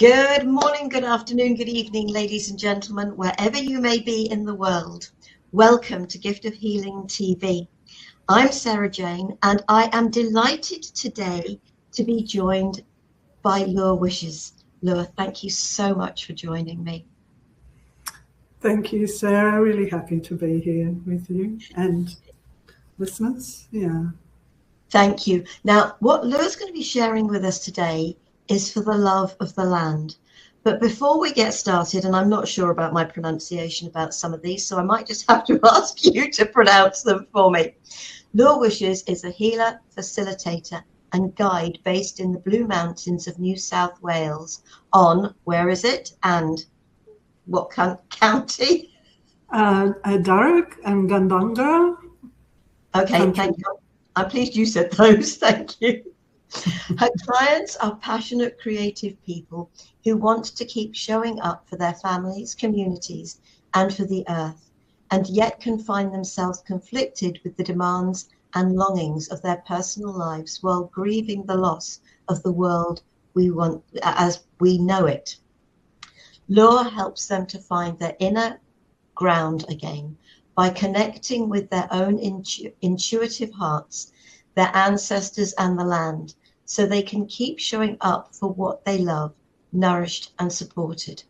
Good morning, good afternoon, good evening, ladies and gentlemen, wherever you may be in the world. Welcome to Gift of Healing TV. I'm Sarah Jane, and I am delighted today to be joined by Lure Wishes. Lure, thank you so much for joining me. Thank you, Sarah. Really happy to be here with you and listeners. Yeah. Thank you. Now, what Lure's going to be sharing with us today is for the love of the land. But before we get started, and I'm not sure about my pronunciation about some of these, so I might just have to ask you to pronounce them for me. Lure Wishes is a healer, facilitator, and guide based in the Blue Mountains of New South Wales on, where is it, and what county? Darug and Gandanga. Okay, thank you. I'm pleased you said those. Thank you. Her clients are passionate, creative people who want to keep showing up for their families, communities, and for the earth, and yet can find themselves conflicted with the demands and longings of their personal lives while grieving the loss of the world we want as we know it. Lure helps them to find their inner ground again by connecting with their own intuitive hearts, their ancestors, and the land, so they can keep showing up for what they love, nourished and supported.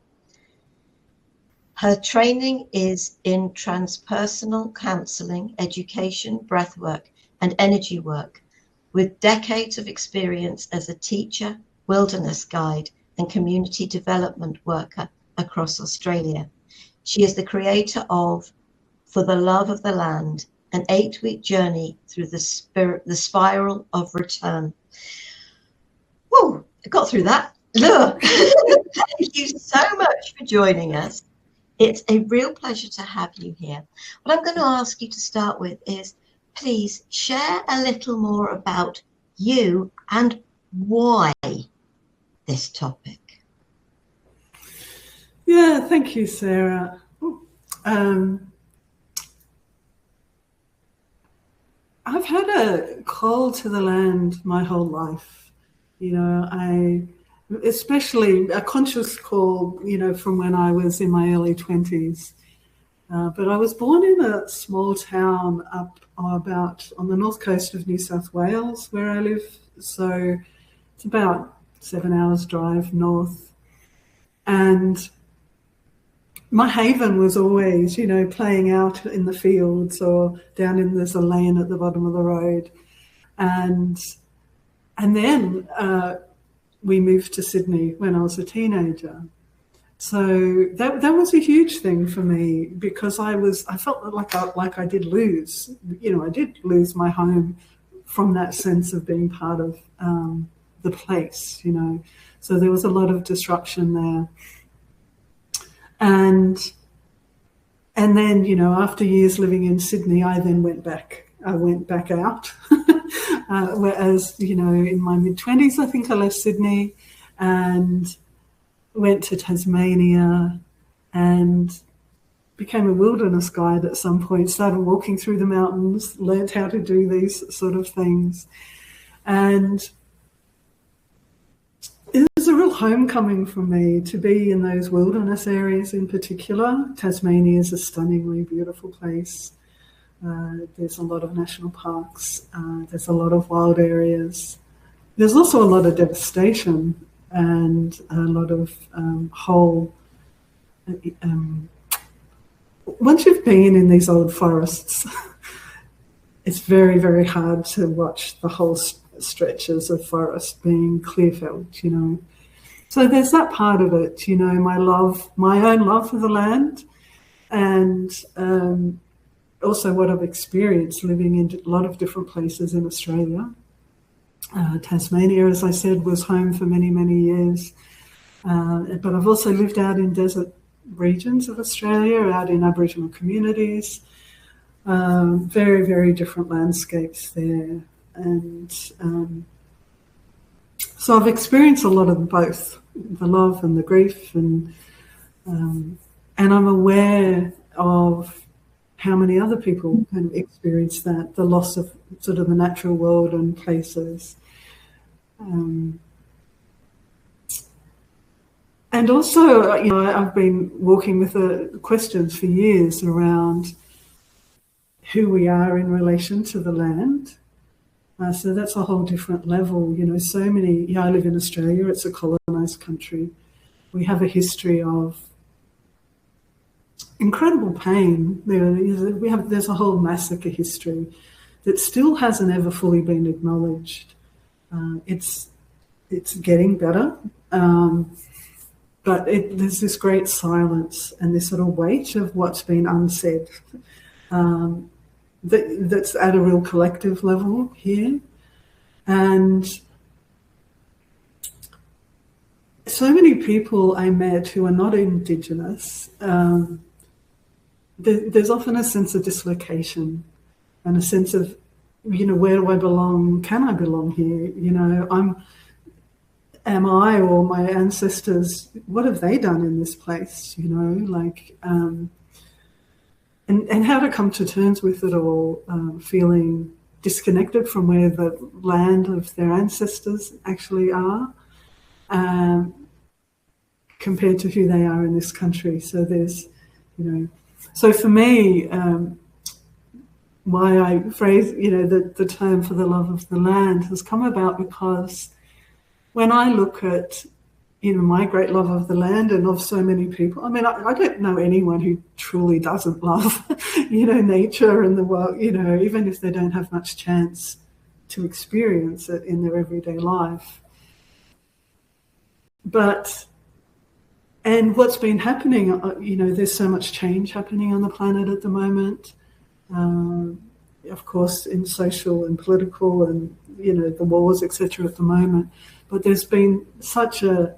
Her training is in transpersonal counseling, education, breathwork, and energy work, with decades of experience as a teacher, wilderness guide, and community development worker across Australia. She is the creator of For the Love of the Land, an 8-week journey through the spiral of return. Whoa, I got through that. Look, thank you so much for joining us. It's a real pleasure to have you here. What I'm going to ask you to start with is, please share a little more about you and why this topic. Yeah, thank you, Sarah. I've had a call to the land my whole life. You know, especially a conscious call, you know, from when I was in my early 20s. But I was born in a small town up about on the north coast of New South Wales, where I live. So it's about 7 hours drive north. And my haven was always, you know, playing out in the fields or there's a lane at the bottom of the road. And then we moved to Sydney when I was a teenager. So that was a huge thing for me, because I felt like I did lose, you know, I did lose my home from that sense of being part of the place, you know. So there was a lot of disruption there. And then, you know, after years living in Sydney, I then went back out. Whereas, you know, in my mid-20s, I think I left Sydney and went to Tasmania and became a wilderness guide at some point, started walking through the mountains, learned how to do these sort of things. And it was a real homecoming for me to be in those wilderness areas in particular. Tasmania is a stunningly beautiful place. There's a lot of national parks. There's a lot of wild areas. There's also a lot of devastation and a lot of once you've been in these old forests, it's very, very hard to watch the whole stretches of forest being clear-felled, you know. So there's that part of it, you know, my own love for the land, and also what I've experienced living in a lot of different places in Australia. Tasmania, as I said, was home for many, many years. But I've also lived out in desert regions of Australia, out in Aboriginal communities. Very, very different landscapes there. And so I've experienced a lot of both, the love and the grief. And I'm aware of how many other people can experience that, the loss of sort of the natural world and And also, I've been walking with questions for years around who we are in relation to the land. So that's a whole different level. So many, I live in Australia, it's a colonised country. We have a history of incredible pain. There's a whole massacre history that still hasn't ever fully been acknowledged. It's getting better, but there's this great silence and this sort of weight of what's been unsaid. That's at a real collective level here. And so many people I met who are not Indigenous, there's often a sense of dislocation and a sense of, where do I belong? Can I belong here? Am I or my ancestors, what have they done in this place? And how to come to terms with it all, feeling disconnected from where the land of their ancestors actually are, compared to who they are in this country. So there's, so for me, why I phrase, the term for the love of the land has come about because when I look at, my great love of the land and of so many people, I don't know anyone who truly doesn't love, nature and the world, even if they don't have much chance to experience it in their everyday life. And what's been happening, there's so much change happening on the planet at the moment. Of course, in social and political and, the wars, etc. at the moment. But there's been such a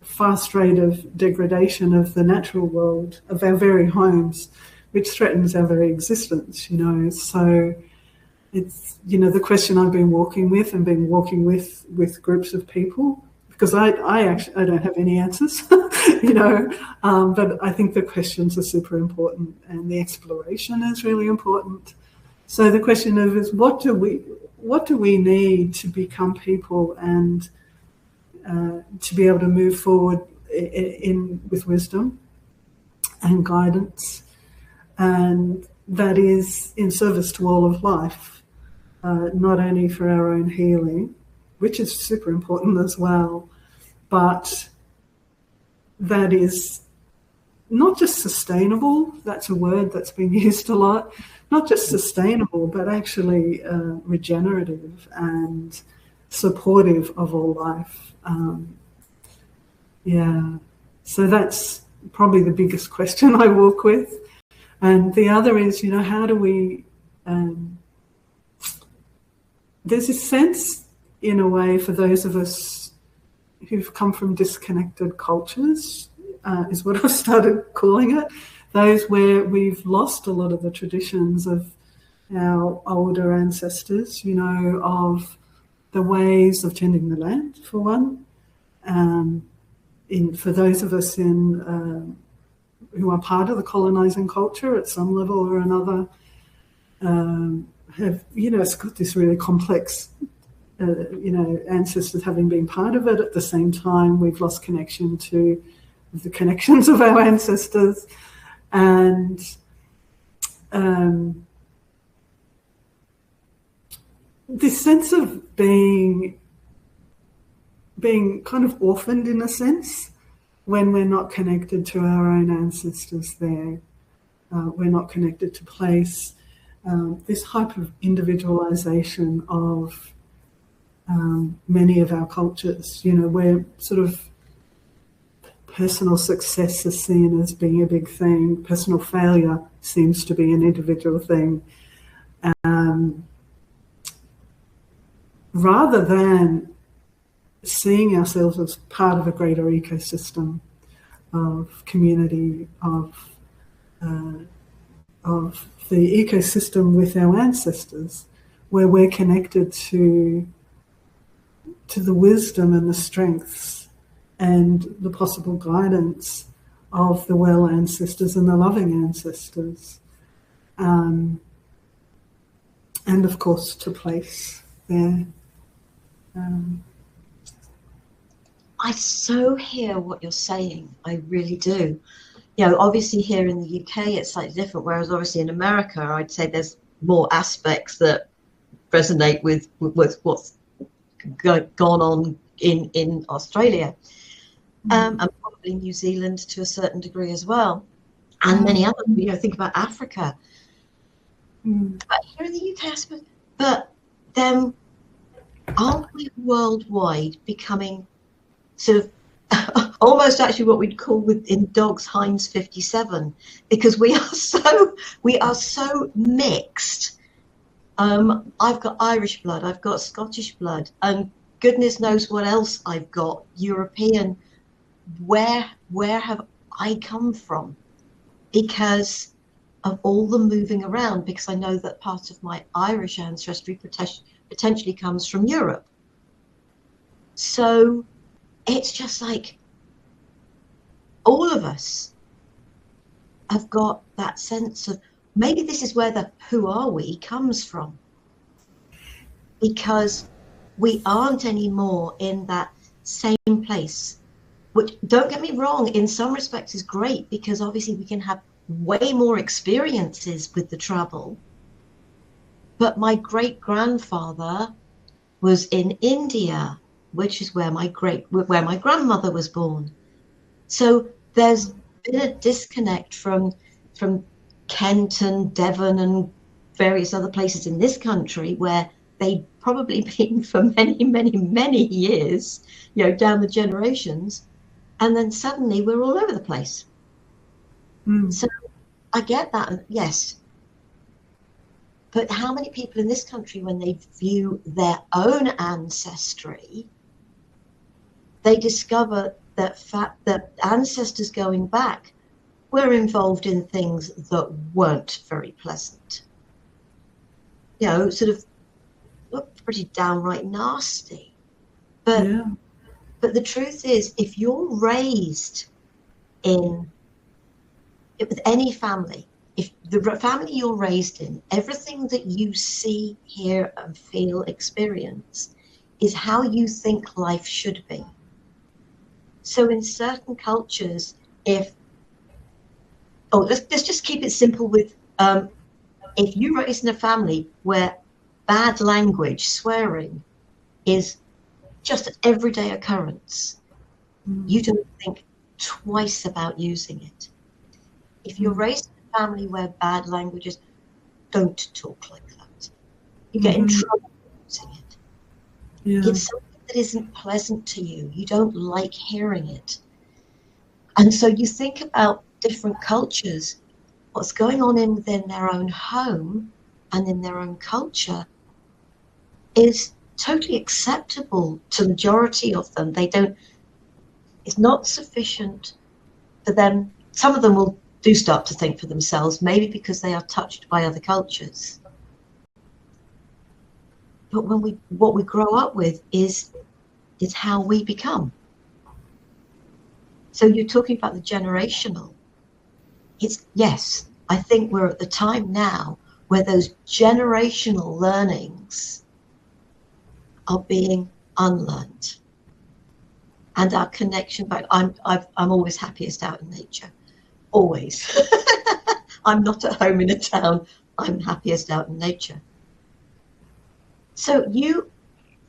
fast rate of degradation of the natural world, of our very homes, which threatens our very existence, So it's, the question I've been walking with with groups of people, because I don't have any answers, but I think the questions are super important and the exploration is really important. So the question is what do we need to become people and to be able to move forward with wisdom and guidance, and that is in service to all of life, not only for our own healing, which is super important as well, but that is not just sustainable, that's a word that's been used a lot, not just sustainable, but actually regenerative and supportive of all life. So that's probably the biggest question I walk with. And the other is, how do we... there's a sense, in a way, for those of us who've come from disconnected cultures, is what I've started calling it, those where we've lost a lot of the traditions of our older ancestors, of the ways of tending the land, for one. For those of us who are part of the colonising culture at some level or another, have, it's got this really complex, ancestors having been part of it. At the same time, we've lost connection to the connections of our ancestors. And this sense of being kind of orphaned in a sense when we're not connected to our own ancestors there. We're not connected to place. This hyper individualization of many of our cultures, where sort of personal success is seen as being a big thing, personal failure seems to be an individual thing, rather than seeing ourselves as part of a greater ecosystem of community, of the ecosystem with our ancestors, where we're connected to the wisdom and the strengths and the possible guidance of the well ancestors and the loving ancestors. And of course, to place there. I so hear what you're saying. I really do. Obviously here in the UK it's slightly different, whereas obviously in America I'd say there's more aspects that resonate with what's gone on in Australia, and probably New Zealand to a certain degree as well, and many other. Think about Africa. But here in the UK, I suppose. But then, aren't we worldwide becoming sort of almost actually what we'd call in dogs Heinz 57, because we are so mixed. I've got Irish blood, I've got Scottish blood, and goodness knows what else I've got, European. Where have I come from? Because of all the moving around, because I know that part of my Irish ancestry potentially comes from Europe. So it's just like all of us have got that sense of, maybe this is where the who are we comes from, because we aren't anymore in that same place, which, don't get me wrong, in some respects is great, because obviously we can have way more experiences with the travel. But my great-grandfather was in India, which is where my grandmother was born. So there's been a disconnect from Kent and Devon and various other places in this country where they've probably been for many, many, many years, down the generations, and then suddenly we're all over the place. So I get that, yes. But how many people in this country, when they view their own ancestry, they discover that ancestors going back were involved in things that weren't very pleasant. Sort of looked pretty downright nasty. But the truth is, if you're raised with any family, if the family you're raised in, everything that you see, hear, and feel, experience is how you think life should be. So in certain cultures, let's just keep it simple with, if you're raised in a family where bad language, swearing, is just an everyday occurrence, you don't think twice about using it. If you're raised in a family where bad language is, don't talk like that. You get in trouble for using it. It's something that isn't pleasant to you. You don't like hearing it. And so you think about different cultures, what's going on within their own home and in their own culture is totally acceptable to the majority of them. It's not sufficient for them. Some of them do start to think for themselves, maybe because they are touched by other cultures. But what we grow up with is how we become. So you're talking about the generational. Yes, I think we're at the time now where those generational learnings are being unlearned, and our connection back. I'm always happiest out in nature, always. I'm not at home in a town. I'm happiest out in nature. So you,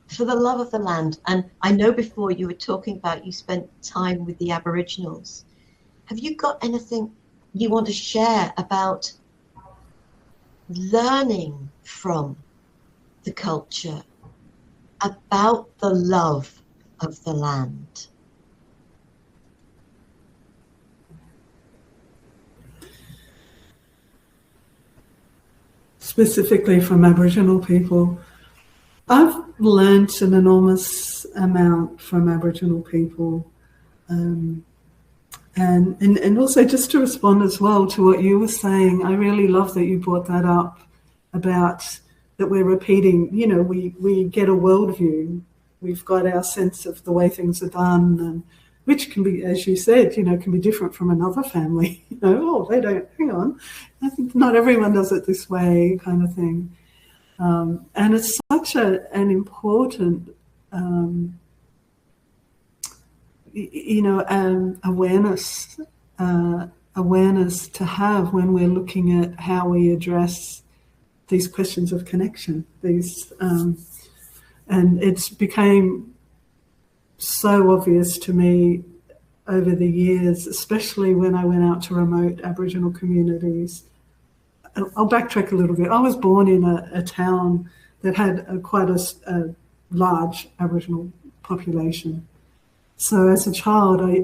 for the love of the land, and I know before you were talking about you spent time with the Aboriginals. Have you got anything you want to share about learning from the culture, about the love of the land? Specifically from Aboriginal people, I've learnt an enormous amount from Aboriginal people. And also, just to respond as well to what you were saying, I really love that you brought that up about that we're repeating, we get a worldview, we've got our sense of the way things are done, and which can be, as you said, can be different from another family. They don't, hang on, I think not everyone does it this way, kind of thing. And it's such an important awareness to have when we're looking at how we address these questions of connection. And it's became so obvious to me over the years, especially when I went out to remote Aboriginal communities. I'll backtrack a little bit. I was born in a town that had quite a large Aboriginal population. So as a child, I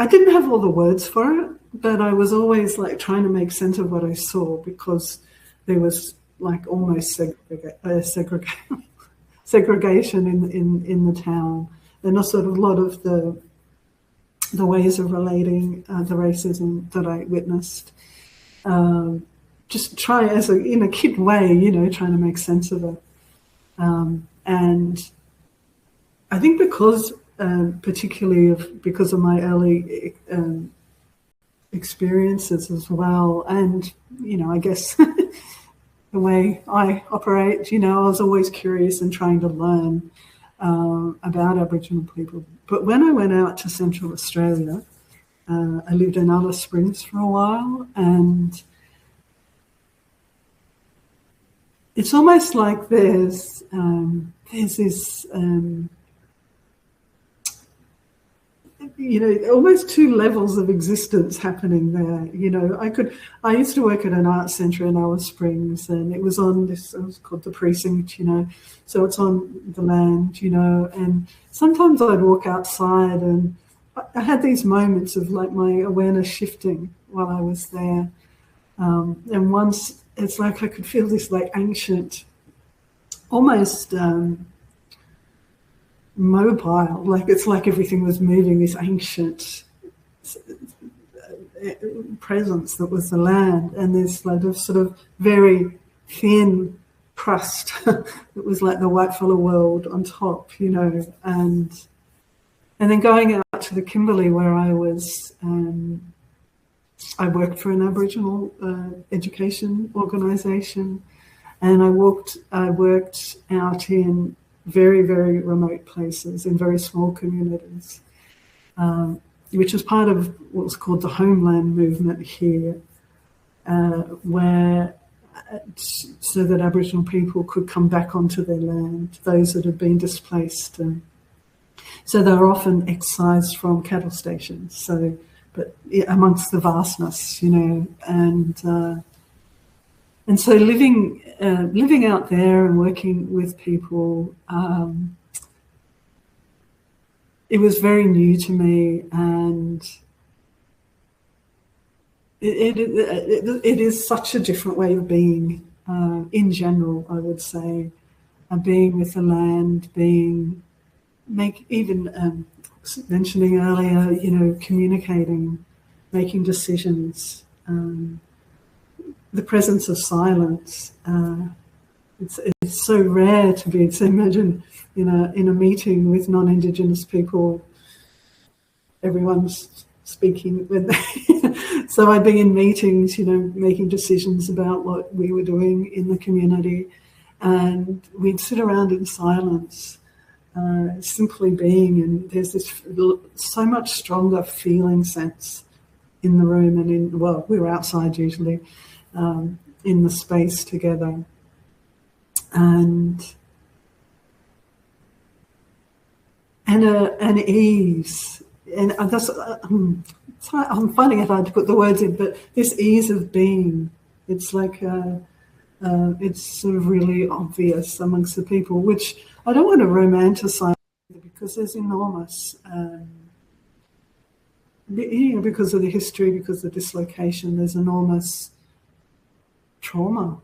didn't have all the words for it, but I was always like trying to make sense of what I saw, because there was like almost segregation in the town, and a sort of lot of the ways of relating the racism that I witnessed. Just try in a kid way, trying to make sense of it. And I think because of my early experiences as well, and I guess the way I operate, I was always curious and trying to learn about Aboriginal people. But when I went out to Central Australia, I lived in Alice Springs for a while, and it's almost like there's this almost two levels of existence happening there. I used to work at an art centre in Alice Springs, and it was called the precinct, so it's on the land, and sometimes I'd walk outside and I had these moments of like my awareness shifting while I was there. And once it's like I could feel this like ancient, almost mobile, like it's like everything was moving, this ancient presence that was the land, and this like sort of very thin crust that was like the whitefellow world on top, and then going out to the Kimberley where I was, I worked for an Aboriginal education organisation, and I worked out in very, very remote places, in very small communities, which is part of what's called the homeland movement here, where so that Aboriginal people could come back onto their land, those that had been displaced. So they were often excised from cattle stations. But amongst the vastness, and so living out there and working with people, it was very new to me, and it is such a different way of being in general, I would say, being with the land, mentioning earlier, communicating, making decisions, the presence of silence. It's so rare to be. So imagine in a meeting with non-Indigenous people, everyone's speaking when so I'd be in meetings, making decisions about what we were doing in the community, and we'd sit around in silence, simply being, and there's this so much stronger feeling sense in the room, and we were outside usually, in the space together, and an ease, and that's I'm finding it hard to put the words in, but this ease of being, it's like it's sort of really obvious amongst the people, which I don't want to romanticize, because there's enormous, because of the history, because of the dislocation, there's enormous trauma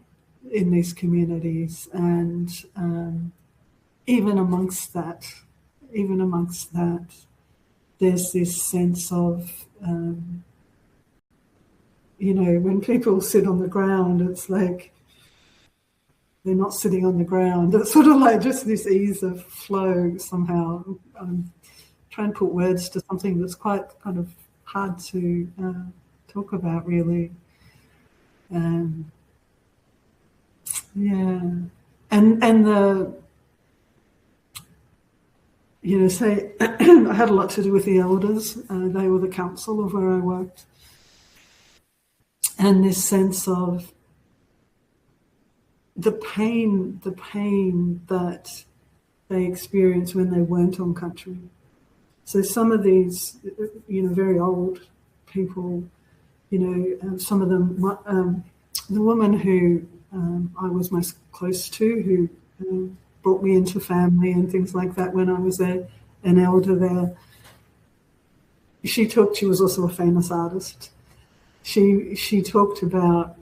in these communities, and even amongst that, there's this sense of, when people sit on the ground, it's like they're not sitting on the ground. It's sort of like just this ease of flow somehow. I'm trying to put words to something that's quite kind of hard to talk about, really. Yeah. And say I had a lot to do with the elders. They were the council of where I worked. And this sense of the pain that they experienced when they weren't on country. So some of these, very old people, some of them, the woman who I was most close to, who brought me into family and things like that when I was there, an elder there, she was also a famous artist. She talked about,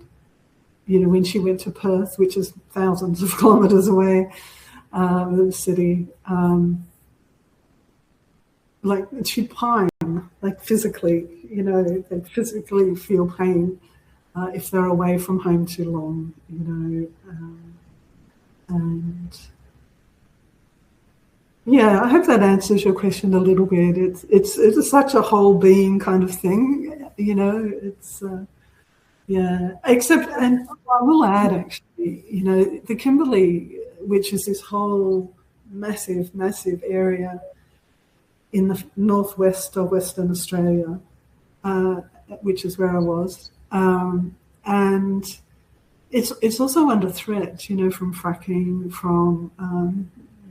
when she went to Perth, which is thousands of kilometres away, the city, like she'd pine, like physically, they physically feel pain if they're away from home too long, and yeah, I hope that answers your question a little bit. It's such a whole being kind of thing, it's yeah, except, and I will add actually, the Kimberley, which is this whole massive area in the northwest of Western Australia, which is where I was, and it's also under threat, from fracking, from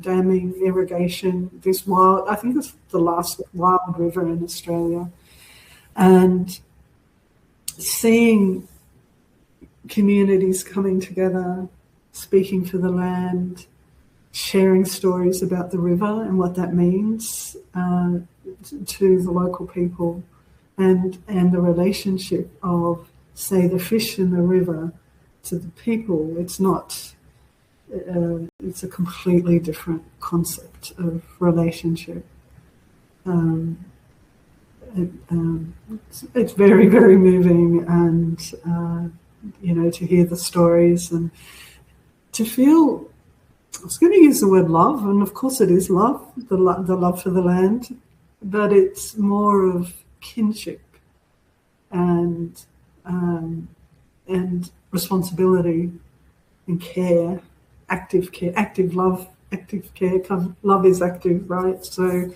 damming, irrigation. I think it's the last wild river in Australia, and seeing communities coming together, speaking for the land, sharing stories about the river and what that means to the local people, and the relationship of, say, the fish in the river to the people. It's not, it's a completely different concept of relationship. It's very, very moving, and to hear the stories and to feel, I was going to use the word love, and of course it is love, the love for the land, but it's more of kinship and responsibility and care, active love, active care. Love is active, right? So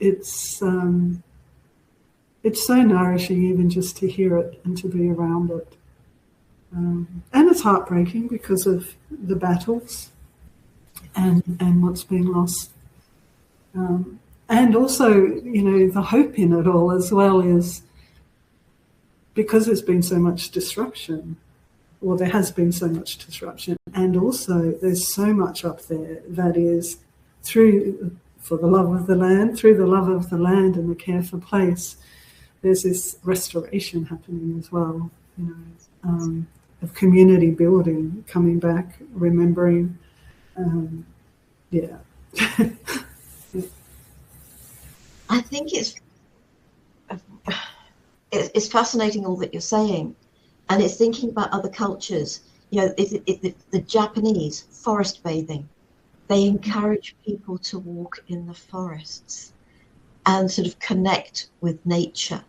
it's so nourishing even just to hear it and to be around it. And it's heartbreaking because of the battles and what's being lost. And also, the hope in it all as well is because there's been so much disruption, or there has been so much disruption, and also there's so much up there that is for the love of the land, through the love of the land and the care for place, there's this restoration happening as well, of community building, coming back, remembering. Yeah. I think it's fascinating all that you're saying, and it's thinking about other cultures. The Japanese forest bathing, they encourage people to walk in the forests and sort of connect with nature,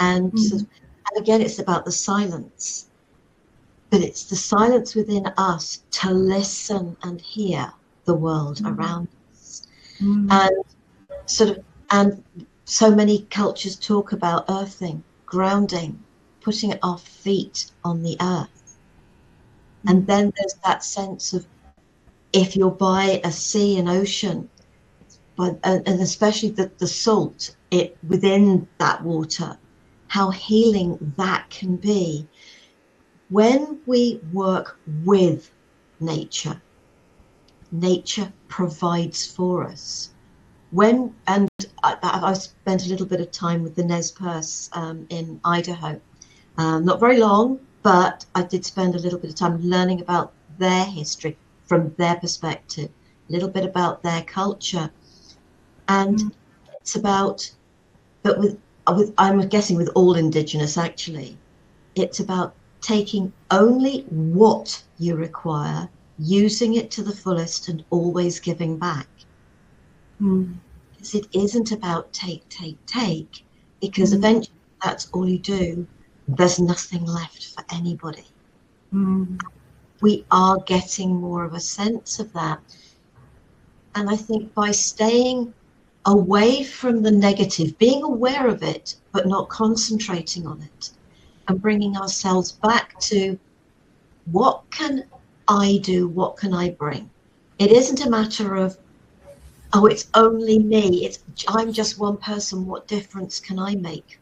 and and again, it's about the silence, but it's the silence within us to listen and hear the world around us, and so many cultures talk about earthing, grounding, putting our feet on the earth. And then there's that sense of, if you're by a sea and ocean, and especially the salt within that water, how healing that can be. When we work with nature, nature provides for us. I've spent a little bit of time with the Nez Perce in Idaho. Not very long, but I did spend a little bit of time learning about their history from their perspective, a little bit about their culture. And it's about, but I'm guessing with all Indigenous actually, it's about taking only what you require, using it to the fullest, and always giving back. Because it isn't about take, because eventually that's all you do. There's nothing left for anybody. We are getting more of a sense of that. And I think by staying away from the negative, being aware of it, but not concentrating on it, and bringing ourselves back to what can I do? What can I bring? It isn't a matter of, oh, it's only me. I'm just one person. What difference can I make?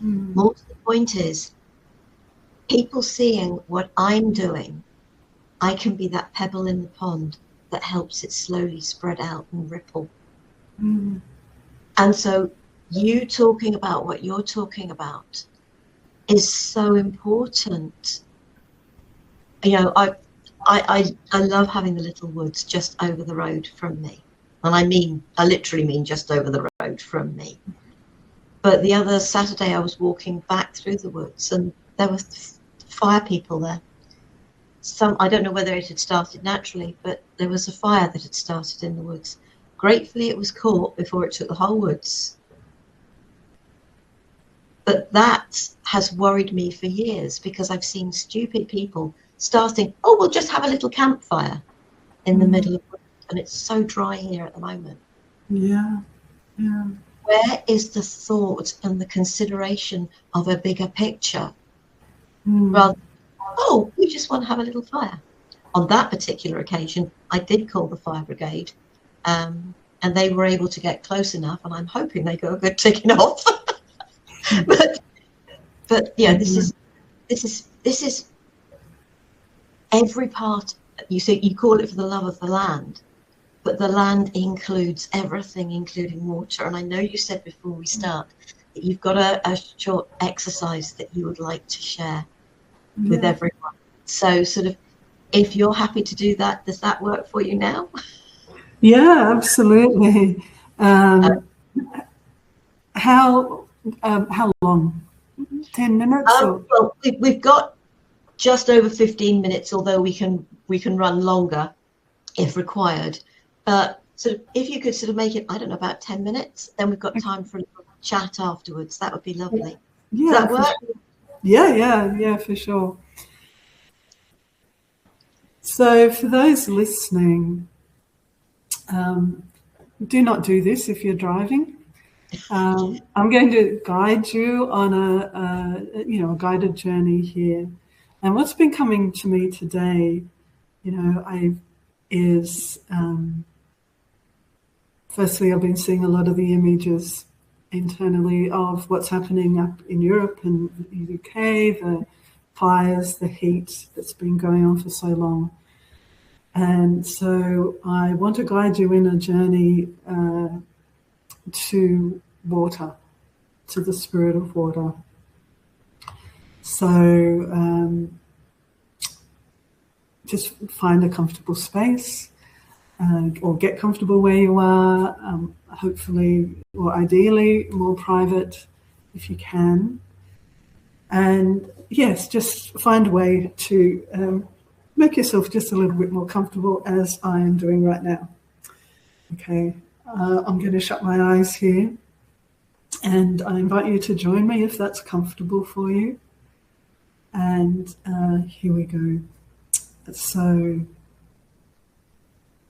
More to the point is, people seeing what I'm doing, I can be that pebble in the pond that helps it slowly spread out and ripple. And so you talking about what you're talking about is so important. You know, I love having the little woods just over the road from me. And I literally mean just over the road from me. But the other Saturday I was walking back through the woods and there were fire people there. I don't know whether it had started naturally, but there was a fire that had started in the woods. Gratefully, it was caught before it took the whole woods. But that has worried me for years because I've seen stupid people starting, oh, we'll just have a little campfire in the middle of the woods, and it's so dry here at the moment. Yeah. Where is the thought and the consideration of a bigger picture? Rather, oh, we just want to have a little fire. On that particular occasion, I did call the fire brigade, and they were able to get close enough, and I'm hoping they got a good ticking off. but yeah, this is every part. You say you call it for the love of the land, but the land includes everything, including water. And I know you said before we start that you've got a short exercise that you would like to share with everyone. So sort of, if you're happy to do that, does that work for you now? Yeah, absolutely. How long? 10 minutes? Well, we've got just over 15 minutes, although we can run longer if required. But sort of, if you could sort of make it, I don't know, about 10 minutes, then we've got time for a little chat afterwards. That would be lovely. Yeah, does that work? Sure. Yeah, for sure. So for those listening, do not do this if you're driving. I'm going to guide you on a guided journey here. And what's been coming to me today, firstly, I've been seeing a lot of the images internally of what's happening up in Europe and the UK, the fires, the heat that's been going on for so long. And so I want to guide you in a journey to water, to the spirit of water. So just find a comfortable space or get comfortable where you are, hopefully or ideally more private if you can. And yes, just find a way to make yourself just a little bit more comfortable, as I am doing right now. Okay, I'm going to shut my eyes here, and I invite you to join me if that's comfortable for you. And here we go. So,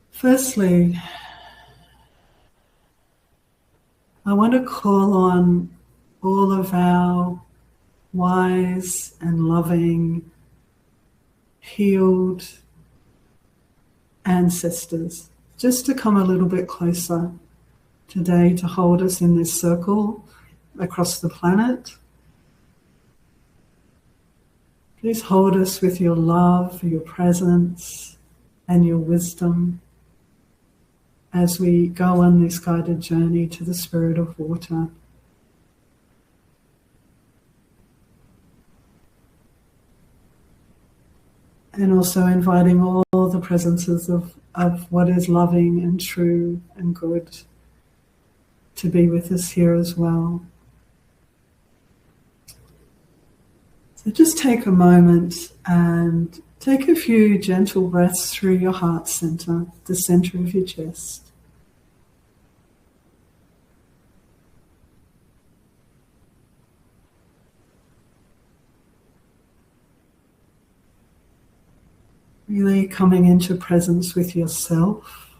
firstly, I want to call on all of our wise and loving, healed ancestors just to come a little bit closer today to hold us in this circle across the planet. Please hold us with your love, your presence, and your wisdom as we go on this guided journey to the spirit of water. And also inviting all the presences of what is loving and true and good to be with us here as well. So just take a moment and take a few gentle breaths through your heart center, the center of your chest. Really coming into presence with yourself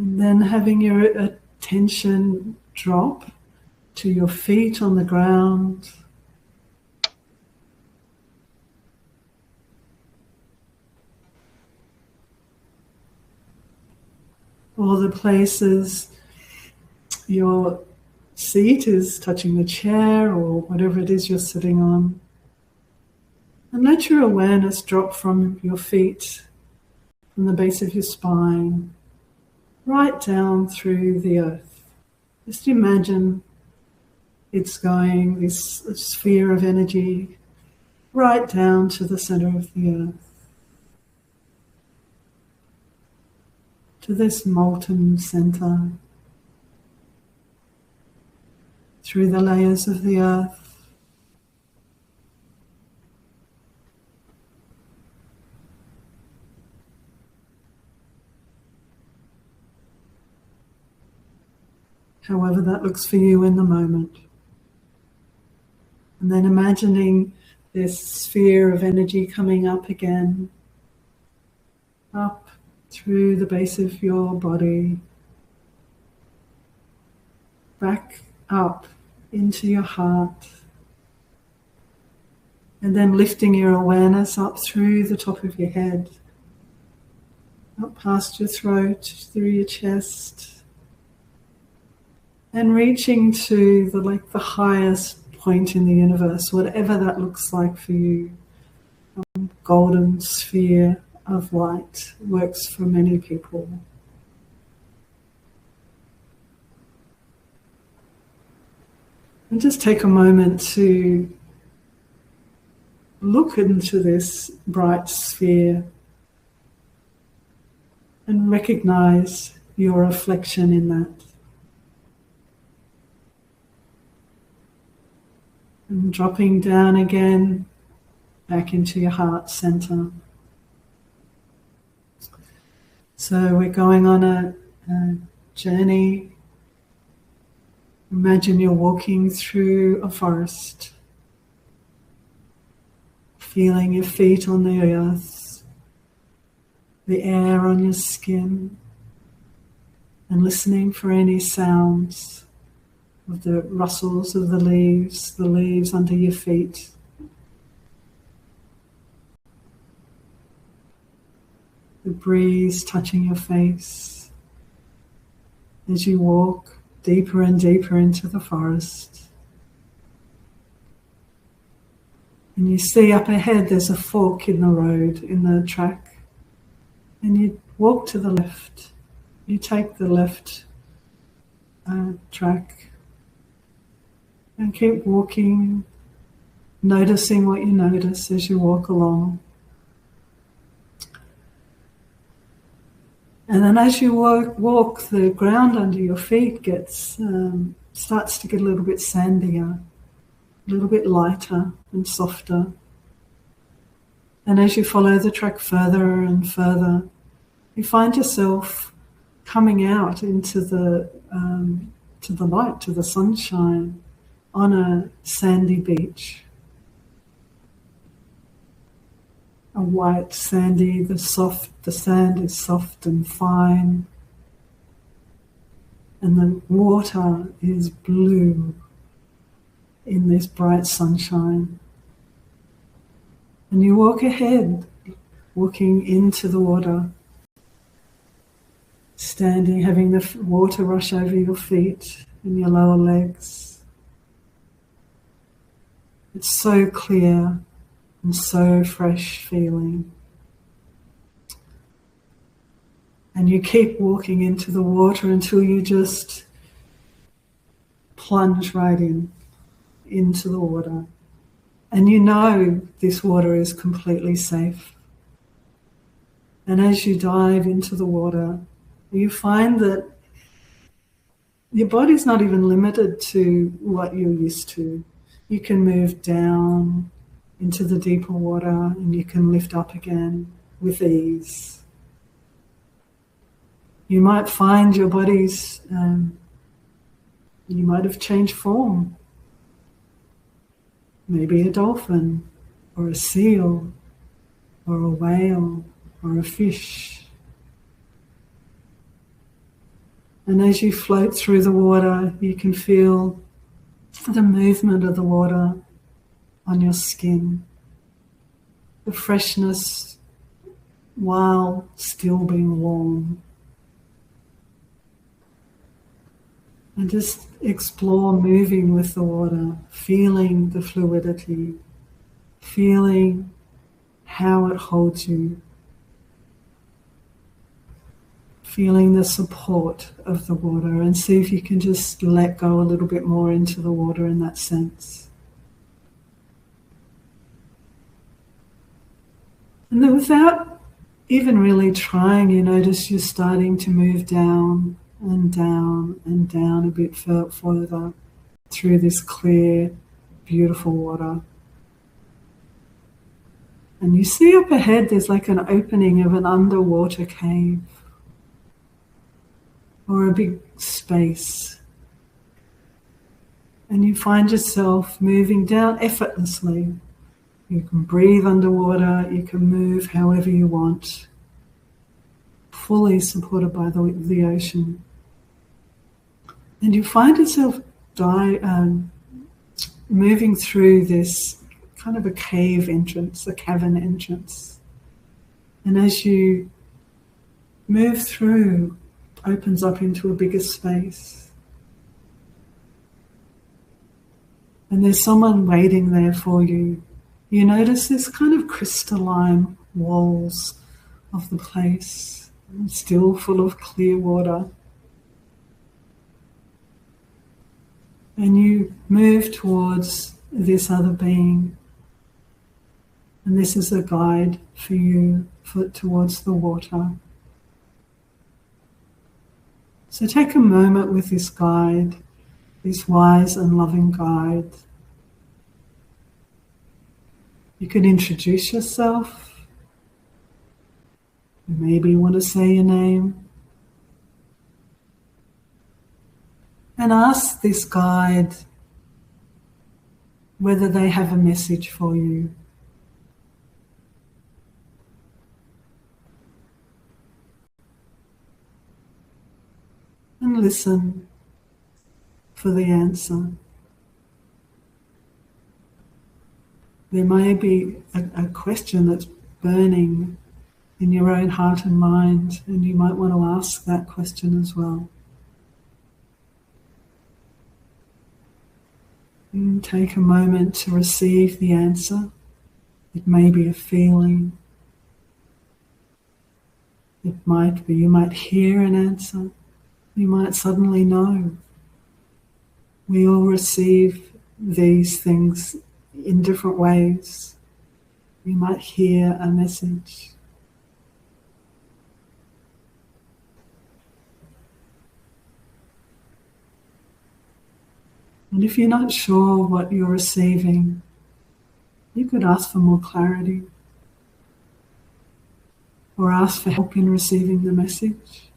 And then having your attention drop to your feet on the ground. All the places your seat is touching the chair or whatever it is you're sitting on. And let your awareness drop from your feet, from the base of your spine, right down through the earth. Just imagine it's going, this sphere of energy, right down to the center of the earth, to this molten center, through the layers of the earth, however that looks for you in the moment. And then imagining this sphere of energy coming up again, up through the base of your body, back up into your heart, and then lifting your awareness up through the top of your head, up past your throat, through your chest, and reaching to the highest point in the universe, whatever that looks like for you. Golden sphere of light works for many people. And just take a moment to look into this bright sphere and recognize your reflection in that. And dropping down again, back into your heart center. So we're going on a journey. Imagine you're walking through a forest, feeling your feet on the earth, the air on your skin, and listening for any sounds of the rustles of the leaves under your feet. The breeze touching your face as you walk deeper and deeper into the forest. And you see up ahead there's a fork in the road, in the track. And you walk to the left. You take the left track and keep walking, noticing what you notice as you walk along. And then as you walk, the ground under your feet starts to get a little bit sandier, a little bit lighter and softer. And as you follow the track further and further, you find yourself coming out into to the light, to the sunshine, on a sandy beach. A white sandy, the sand is soft and fine, and the water is blue in this bright sunshine. And you walk ahead, walking into the water, standing, having the water rush over your feet and your lower legs. It's so clear and so fresh feeling. And you keep walking into the water until you just plunge right into the water. And you know this water is completely safe. And as you dive into the water, you find that your body's not even limited to what you're used to. You can move down into the deeper water and you can lift up again with ease. You might find your body's, you might have changed form. Maybe a dolphin or a seal or a whale or a fish. And as you float through the water, you can feel the movement of the water on your skin, the freshness while still being warm. And just explore moving with the water, feeling the fluidity, feeling how it holds you, feeling the support of the water, and see if you can just let go a little bit more into the water in that sense. And then without even really trying, you notice you're starting to move down and down and down a bit further through this clear, beautiful water. And you see up ahead there's like an opening of an underwater cave or a big space. And you find yourself moving down effortlessly. You can breathe underwater, you can move however you want, fully supported by the ocean. And you find yourself moving through this kind of a cave entrance, a cavern entrance. And as you move through, opens up into a bigger space. And there's someone waiting there for you. You notice this kind of crystalline walls of the place, still full of clear water. And you move towards this other being. And this is a guide for you towards the water. So take a moment with this guide, this wise and loving guide. You could introduce yourself. Maybe you want to say your name. And ask this guide whether they have a message for you. And listen for the answer. There may be a question that's burning in your own heart and mind, and you might want to ask that question as well. And take a moment to receive the answer. It may be a feeling. It might be, you might hear an answer. You might suddenly know. We all receive these things in different ways. You might hear a message. And if you're not sure what you're receiving, you could ask for more clarity or ask for help in receiving the message.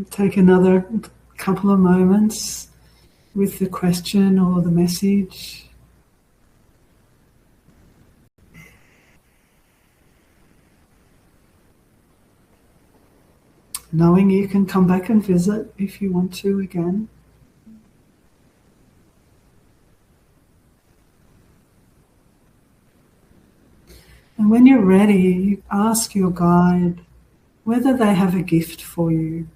Take another couple of moments with the question or the message. Knowing you can come back and visit if you want to again. And when you're ready, you ask your guide whether they have a gift for you.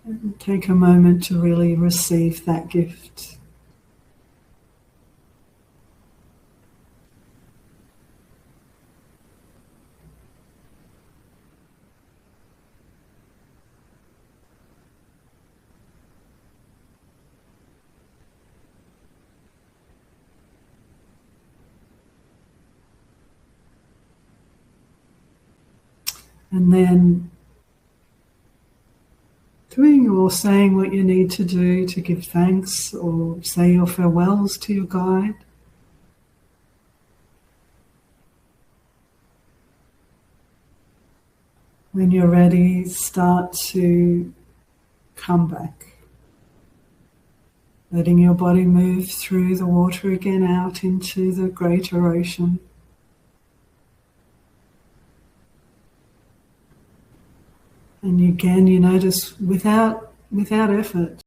And take a moment to really receive that gift. And then doing or saying what you need to do to give thanks or say your farewells to your guide. When you're ready, start to come back. Letting your body move through the water again out into the greater ocean. And again, you notice without effort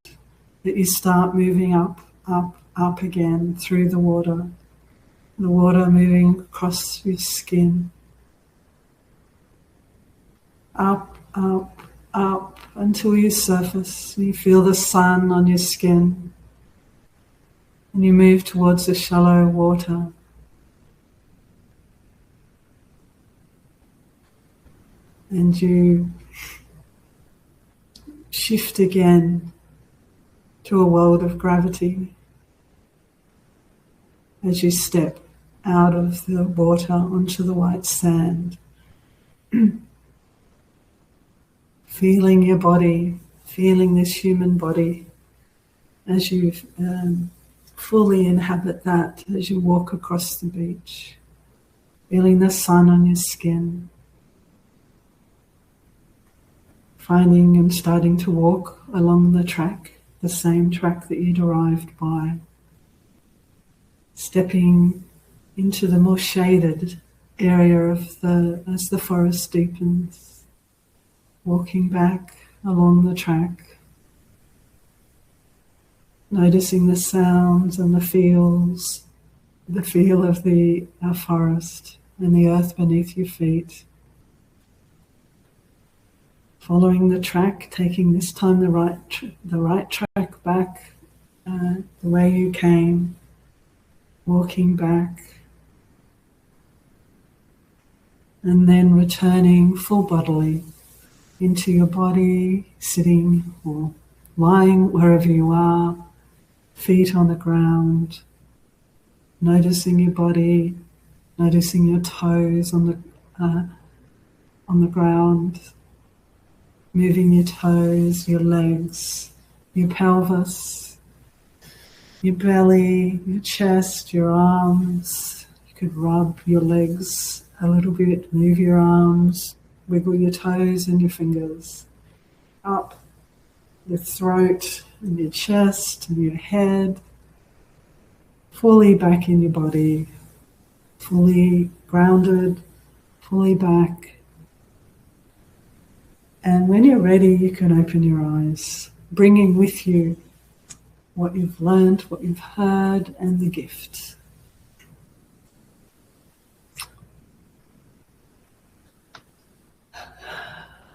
that you start moving up, up, up again through the water moving across your skin. Up, up, up until you surface. You feel the sun on your skin. And you move towards the shallow water. And you shift again to a world of gravity as you step out of the water onto the white sand. Feeling your body, feeling this human body as you fully inhabit that as you walk across the beach. Feeling the sun on your skin. Finding and starting to walk along the track, the same track that you'd arrived by. Stepping into the more shaded area as the forest deepens. Walking back along the track. Noticing the sounds and the feels, the feel of the forest and the earth beneath your feet. Following the track, taking this time the right track back the way you came, walking back, and then returning full bodily into your body, sitting or lying wherever you are, feet on the ground, noticing your body, noticing your toes on the ground, moving your toes, your legs, your pelvis, your belly, your chest, your arms. You could rub your legs a little bit, move your arms, wiggle your toes and your fingers up your throat and your chest and your head, fully back in your body, fully grounded, fully back. And when you're ready, you can open your eyes, bringing with you what you've learned, what you've heard, and the gift.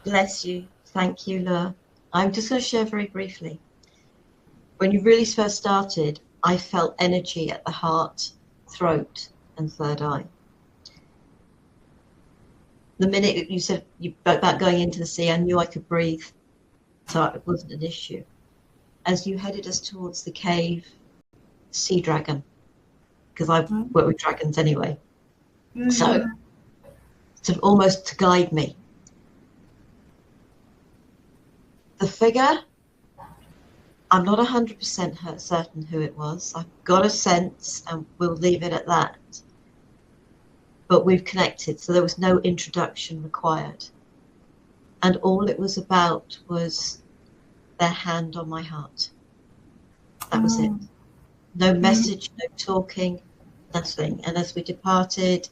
Bless you. Thank you, Laura. I'm just going to share very briefly. When you really first started, I felt energy at the heart, throat, and third eye. The minute you said about going into the sea, I knew I could breathe, so it wasn't an issue. As you headed us towards the cave, sea dragon, because I've worked with dragons anyway, so almost to guide me. The figure, I'm not 100% certain who it was. I've got a sense, and we'll leave it at that. But we've connected, so there was no introduction required. And all it was about was their hand on my heart. That was it. No message, no talking, nothing. And as we departed,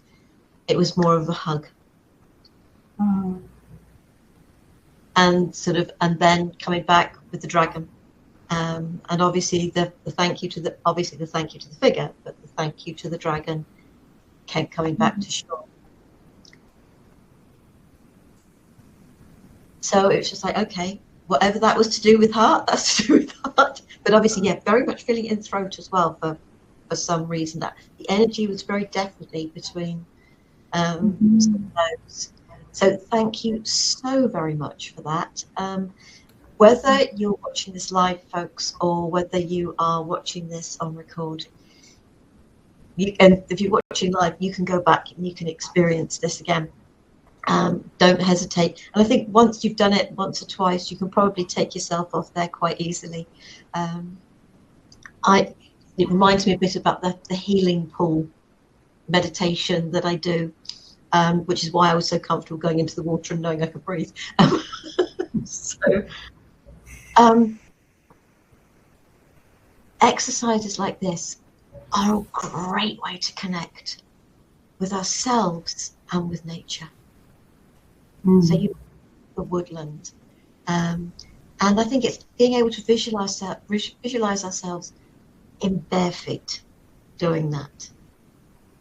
it was more of a hug. And then coming back with the dragon. And obviously the thank you to the figure, but the thank you to the dragon coming back to shore. So it was just like, okay, whatever that was to do with heart, that's to do with heart. But obviously, yeah, very much feeling it in the throat as well for some reason. That the energy was very definitely between some of those. So thank you so very much for that. Whether you're watching this live, folks, or whether you are watching this on record, and if you're watching live, you can go back and you can experience this again. Don't hesitate. And I think once you've done it once or twice, you can probably take yourself off there quite easily. It reminds me a bit about the healing pool meditation that I do, which is why I was so comfortable going into the water and knowing I could breathe. Exercises like this are a great way to connect with ourselves and with nature. So you the woodland, and I think it's being able to visualize ourselves in bare feet doing that,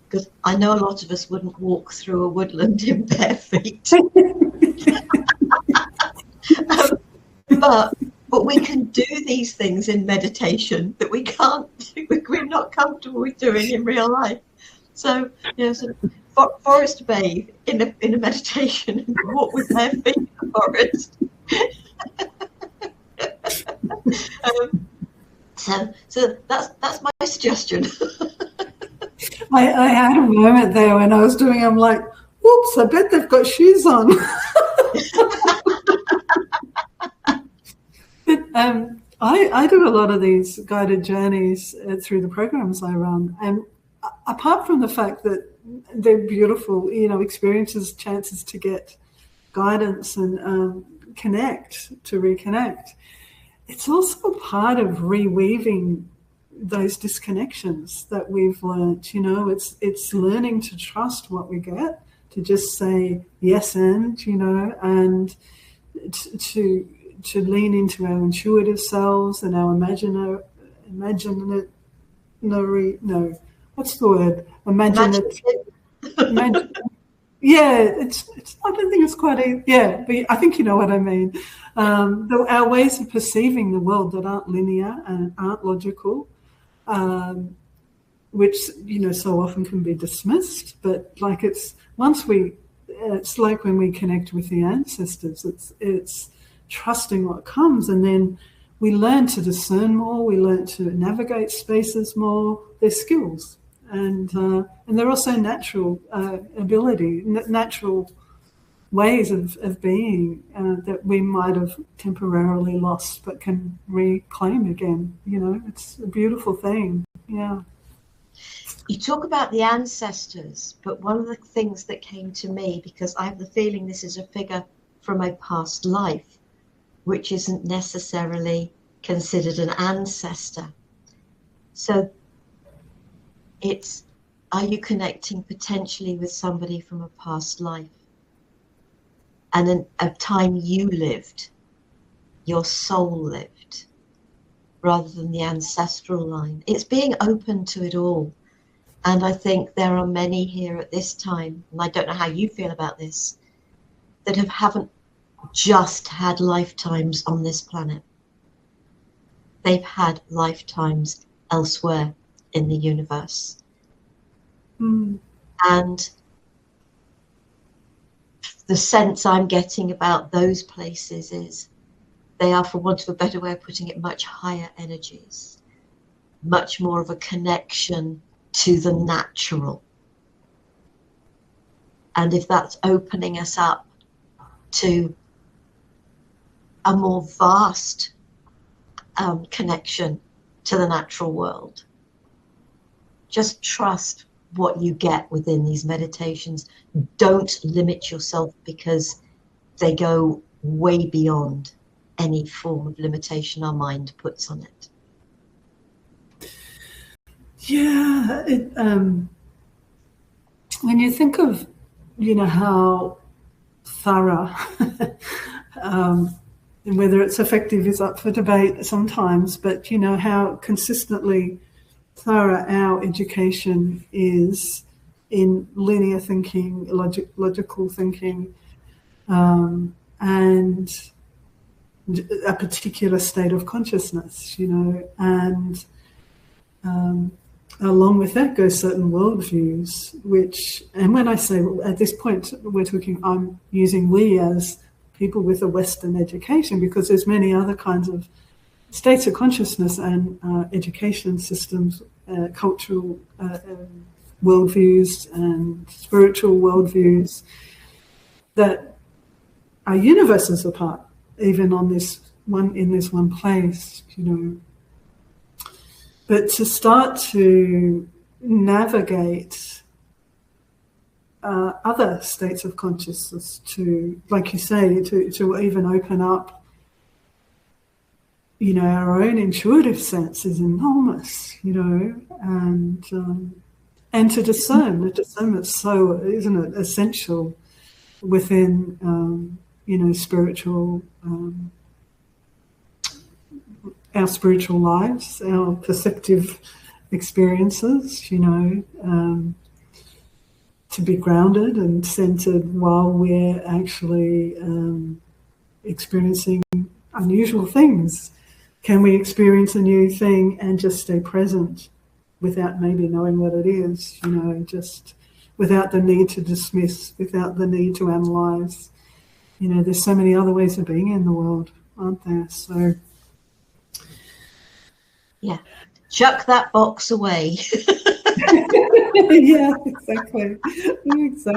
because I know a lot of us wouldn't walk through a woodland in bare feet. But we can do these things in meditation that we can't do, we're not comfortable with doing in real life. So, sort of forest bathe in a meditation and walk with bare feet in the forest. So that's my suggestion. I had a moment there when I was doing, I'm like, whoops, I bet they've got shoes on. But I do a lot of these guided journeys through the programs I run, and apart from the fact that they're beautiful, experiences, chances to get guidance and reconnect, it's also part of reweaving those disconnections that we've learned. It's learning to trust what we get, to just say yes and to lean into our intuitive selves and our imaginative, yeah, it's I don't think it's quite but I think you know what I mean. Our ways of perceiving the world that aren't linear and aren't logical, which so often can be dismissed, but it's like when we connect with the ancestors, it's trusting what comes, and then we learn to discern more, we learn to navigate spaces more. They're skills, and they're also natural ability, natural ways of being that we might have temporarily lost but can reclaim again. It's a beautiful thing. Yeah. You talk about the ancestors, but one of the things that came to me, because I have the feeling this is a figure from a past life, which isn't necessarily considered an ancestor. So are you connecting potentially with somebody from a past life and a time you lived, your soul lived, rather than the ancestral line? It's being open to it all. And I think there are many here at this time, and I don't know how you feel about this, that haven't just had lifetimes on this planet. They've had lifetimes elsewhere in the universe. And the sense I'm getting about those places is they are, for want of a better way of putting it, much higher energies, much more of a connection to the natural. And if that's opening us up to a more vast connection to the natural world, just trust what you get within these meditations. Don't limit yourself, because they go way beyond any form of limitation our mind puts on it. Yeah, when you think of, how thorough, and whether it's effective is up for debate sometimes, but how consistently thorough our education is in linear thinking, logical thinking, and a particular state of consciousness, and along with that goes certain worldviews, and when I say at this point I'm using we as people with a Western education, because there's many other kinds of states of consciousness and education systems, cultural worldviews and spiritual worldviews that our universes apart, even on this one, in this one place, you know. But to start to navigate other states of consciousness, to, like you say, to even open up, you know, our own intuitive sense is enormous, you know, and to discern. The discernment's so, isn't it, essential within, you know, spiritual, our spiritual lives, our perceptive experiences, you know, to be grounded and centered while we're actually experiencing unusual things. Can we experience a new thing and just stay present without maybe knowing what it is, you know, just without the need to dismiss, without the need to analyze? You know, there's so many other ways of being in the world, aren't there? So, yeah, chuck that box away. yeah, exactly. So,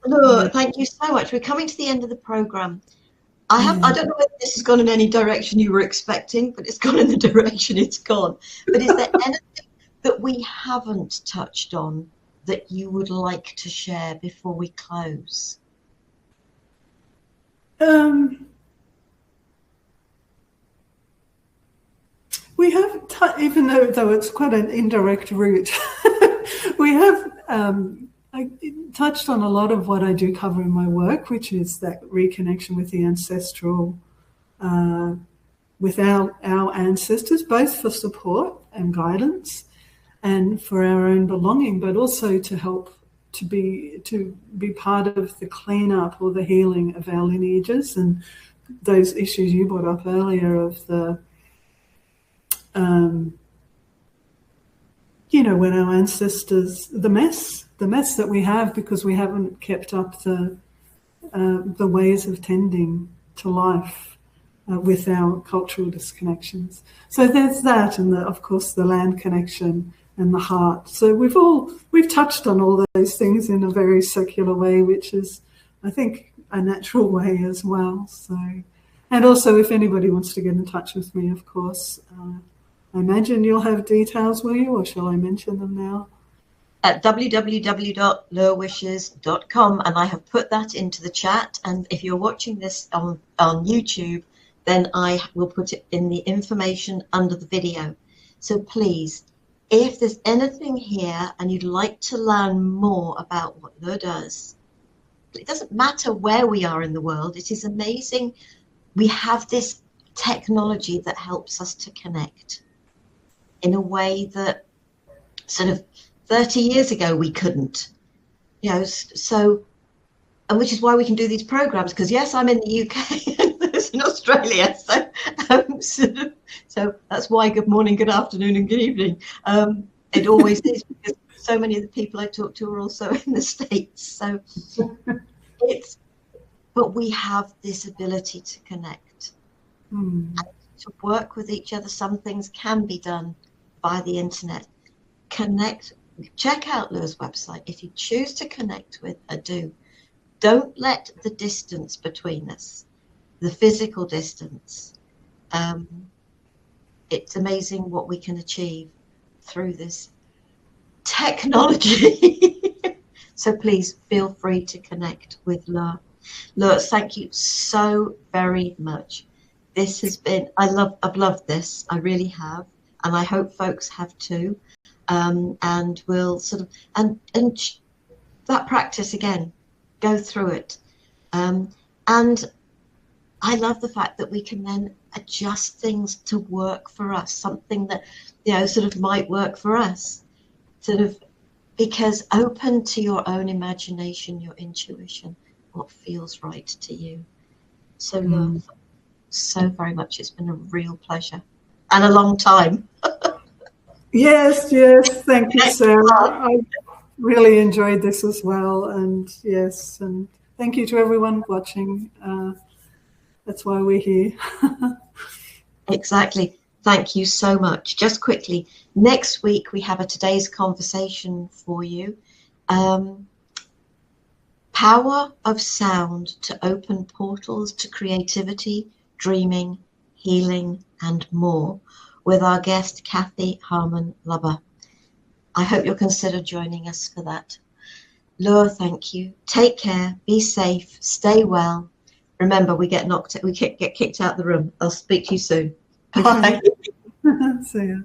Look, thank you so much. We're coming to the end of the program. I don't know whether this has gone in any direction you were expecting, but it's gone in the direction it's gone. But is there anything that we haven't touched on that you would like to share before we close? We have, even though it's quite an indirect route, we have I touched on a lot of what I do cover in my work, which is that reconnection with the ancestral, with our ancestors, both for support and guidance and for our own belonging, but also to help to be part of the cleanup or the healing of our lineages and those issues you brought up earlier of the you know, when our ancestors, the mess that we have because we haven't kept up the ways of tending to life with our cultural disconnections. So there's that, and of course the land connection and the heart. So we've touched on all those things in a very circular way, which is, I think, a natural way as well. So, and also if anybody wants to get in touch with me, of course, I imagine you'll have details, will you, or shall I mention them now? At www.lurewishes.com, and I have put that into the chat. And if you're watching this on YouTube, then I will put it in the information under the video. So please, if there's anything here and you'd like to learn more about what Lure does, it doesn't matter where we are in the world. It is amazing. We have this technology that helps us to connect in a way that sort of 30 years ago we couldn't, you know. So, and which is why we can do these programs, because yes, I'm in the UK and there's in Australia, so that's why good morning, good afternoon and good evening. It always is, because so many of the people I talk to are also in the States. So but we have this ability to connect and to work with each other. Some things can be done by the internet. Connect, check out Lure's website. If you choose to connect with her, don't let the distance between us, the physical distance, it's amazing what we can achieve through this technology. So please feel free to connect with Lure. Lure, thank you so very much. This has been, I've loved this, I really have. And I hope folks have too. And we'll sort of, and that practice again, go through it. And I love the fact that we can then adjust things to work for us, something that, you know, sort of might work for us, sort of, because open to your own imagination, your intuition, what feels right to you. So Lure, so very much. It's been a real pleasure and a long time. Yes, thank you, Sarah. I really enjoyed this as well, and yes, and thank you to everyone watching. That's why we're here. Exactly. Thank you so much. Just quickly, next week we have a today's conversation for you. Power of sound to open portals to creativity, dreaming, healing, and more, with our guest Kathy Harmon-Lubber. I hope you'll consider joining us for that. Laura, thank you. Take care, be safe, stay well. Remember, we get kicked out the room. I'll speak to you soon. Bye. See ya.